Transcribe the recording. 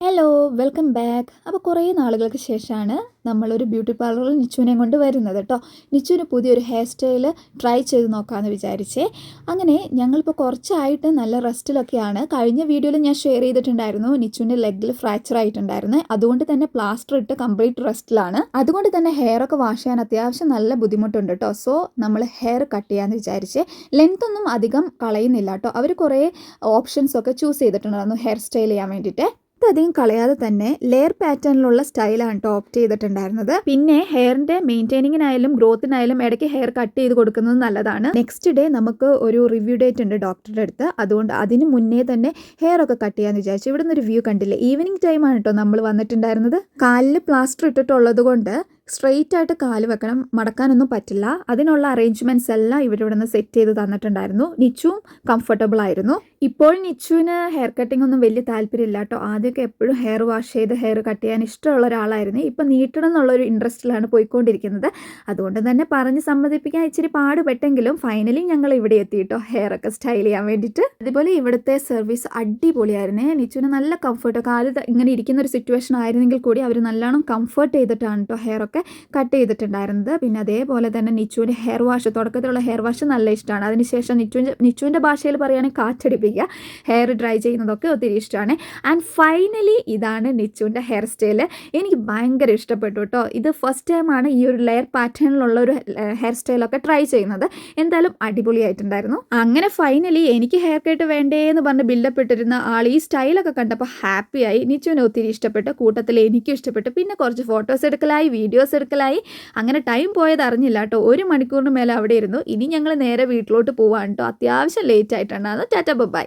Hello welcome back. അപ്പോൾ കുറേ നാളുകൾക്ക് ശേഷമാണ് നമ്മളൊരു ബ്യൂട്ടി പാർലറിൽ നിച്ചുവിനെ കൊണ്ട് വരുന്നത് കേട്ടോ. നിച്ചുവിന് പുതിയൊരു ഹെയർ സ്റ്റൈൽ ട്രൈ ചെയ്ത് നോക്കാമെന്ന് വിചാരിച്ചേ. അങ്ങനെ ഞങ്ങളിപ്പോൾ കുറച്ചായിട്ട് നല്ല റെസ്റ്റിലൊക്കെയാണ്. കഴിഞ്ഞ വീഡിയോയിൽ ഞാൻ ഷെയർ ചെയ്തിട്ടുണ്ടായിരുന്നു നിച്ചുവിൻ്റെ ലെഗിൽ ഫ്രാക്ചർ ആയിട്ടുണ്ടായിരുന്നു. അതുകൊണ്ട് തന്നെ പ്ലാസ്റ്റർ ഇട്ട് കംപ്ലീറ്റ് റെസ്റ്റിലാണ്. അതുകൊണ്ട് തന്നെ ഹെയർ ഒക്കെ വാഷ് ചെയ്യാൻ അത്യാവശ്യം നല്ല ബുദ്ധിമുട്ടുണ്ട് കേട്ടോ. സോ നമ്മൾ ഹെയർ കട്ട് ചെയ്യാമെന്ന് വിചാരിച്ചേ. ലെങ്ത് ഒന്നും അധികം കളയുന്നില്ല കേട്ടോ. അവർ കുറേ ഓപ്ഷൻസ് ഒക്കെ ചൂസ് ചെയ്തിട്ടുണ്ടായിരുന്നു ഹെയർ സ്റ്റൈൽ ചെയ്യാൻ വേണ്ടിയിട്ട്. അധികം കളയാതെ തന്നെ ലെയർ പാറ്റേണിലുള്ള സ്റ്റൈലാണ് കേട്ടോ ഓപ്റ്റ് ചെയ്തിട്ടുണ്ടായിരുന്നത്. പിന്നെ ഹെയറിന്റെ മെയിൻറ്റെയിനിങ്ങിനായാലും ഗ്രോത്തിനായാലും ഇടയ്ക്ക് ഹെയർ കട്ട് ചെയ്ത് കൊടുക്കുന്നത് നല്ലതാണ്. നെക്സ്റ്റ് ഡേ നമുക്ക് ഒരു റിവ്യൂ ഡേറ്റ് ഉണ്ട് ഡോക്ടറുടെ അടുത്ത്. അതുകൊണ്ട് അതിന് മുന്നേ തന്നെ ഹെയർ ഒക്കെ കട്ട് ചെയ്യാന്ന് വിചാരിച്ചു. ഇവിടെ നിന്ന് ഒരു വ്യൂ കണ്ടില്ലേ, ഈവനിങ് ടൈമാണ് കേട്ടോ നമ്മൾ വന്നിട്ടുണ്ടായിരുന്നത്. കാലിൽ പ്ലാസ്റ്റർ ഇട്ടിട്ടുള്ളത് കൊണ്ട് സ്ട്രെയിറ്റ് ആയിട്ട് കാല് വെക്കണം, മടക്കാനൊന്നും പറ്റില്ല. അതിനുള്ള അറേഞ്ച്മെന്റ്സ് എല്ലാം ഇവരിവിടെ നിന്ന് സെറ്റ് ചെയ്ത് തന്നിട്ടുണ്ടായിരുന്നു. നിച്ചുവും കംഫർട്ടബിൾ ആയിരുന്നു. ഇപ്പോൾ നിച്ചുവിന് ഹെയർ കട്ടിംഗ് ഒന്നും വലിയ താല്പര്യമില്ല കേട്ടോ. ആദ്യമൊക്കെ എപ്പോഴും ഹെയർ വാഷ് ചെയ്ത് ഹെയർ കട്ട് ചെയ്യാൻ ഇഷ്ടമുള്ള ഒരാളായിരുന്നു. ഇപ്പം നീട്ടണം എന്നുള്ളൊരു ഇൻട്രസ്റ്റിലാണ് പോയിക്കൊണ്ടിരിക്കുന്നത്. അതുകൊണ്ട് തന്നെ പറഞ്ഞ് സമ്മതിപ്പിക്കാൻ ഇച്ചിരി പാടുപെട്ടെങ്കിലും ഫൈനലി ഞങ്ങൾ ഇവിടെ എത്തി കേട്ടോ, ഹെയർ ഒക്കെ സ്റ്റൈൽ ചെയ്യാൻ വേണ്ടിയിട്ട്. അതുപോലെ ഇവിടുത്തെ സർവീസ് അടിപൊളിയായിരുന്നേ. നിച്ചുവിന് നല്ല കംഫർട്ട്, കാല് ഇങ്ങനെ ഇരിക്കുന്ന ഒരു സിറ്റുവേഷൻ ആയിരുന്നെങ്കിൽ കൂടി അവർ നല്ലോണം കംഫർട്ട് ചെയ്തിട്ടാണ് കേട്ടോ ഹെയർ ഒക്കെ കട്ട് ചെയ്തിട്ടുണ്ടായിരുന്നത്. പിന്നെ അതേപോലെ തന്നെ നിച്ചുവിൻ്റെ ഹെയർ വാഷ്, തുടക്കത്തിലുള്ള ഹെയർ വാഷ് നല്ല ഇഷ്ടമാണ്. അതിനുശേഷം നിച്ചുവിൻ്റെ ഭാഷയിൽ പറയുകയാണെങ്കിൽ കാറ്റടിപ്പിക്കുക, ഹെയർ ഡ്രൈ ചെയ്യുന്നതൊക്കെ ഒത്തിരി ഇഷ്ടമാണ്. ആൻഡ് ഫൈനലി ഇതാണ് നിച്ചുവിൻ്റെ ഹെയർ സ്റ്റൈല്. എനിക്ക് ഭയങ്കര ഇഷ്ടപ്പെട്ടു കേട്ടോ. ഇത് ഫസ്റ്റ് ടൈമാണ് ഈ ഒരു ലെയർ പാറ്റേണിലുള്ള ഒരു ഹെയർ സ്റ്റൈലൊക്കെ ട്രൈ ചെയ്യുന്നത്. എന്തായാലും അടിപൊളിയായിട്ടുണ്ടായിരുന്നു. അങ്ങനെ ഫൈനലി എനിക്ക് ഹെയർ കട്ട് വേണ്ടേന്ന് പറഞ്ഞ് ബിൽഡപ്പ് ഇട്ടിരുന്ന ആൾ ഈ സ്റ്റൈലൊക്കെ കണ്ടപ്പോൾ ഹാപ്പിയായി. നിച്ചുവിന് ഒത്തിരി ഇഷ്ടപ്പെട്ടു, കൂട്ടത്തിൽ എനിക്കും ഇഷ്ടപ്പെട്ടു. പിന്നെ കുറച്ച് ഫോട്ടോസ് എടുക്കലായി, വീഡിയോസ് എടുക്കലായി. അങ്ങനെ ടൈം പോയത് അറിഞ്ഞില്ല കേട്ടോ. 1 മണിക്കൂറിന് മേലെ അവിടെ ഇരുന്നു. ഇനി ഞങ്ങൾ നേരെ വീട്ടിലോട്ട് പോവാണ് കേട്ടോ. അത്യാവശ്യം ലേറ്റ് ആയിട്ടാണ്. ടാറ്റ ബൈ.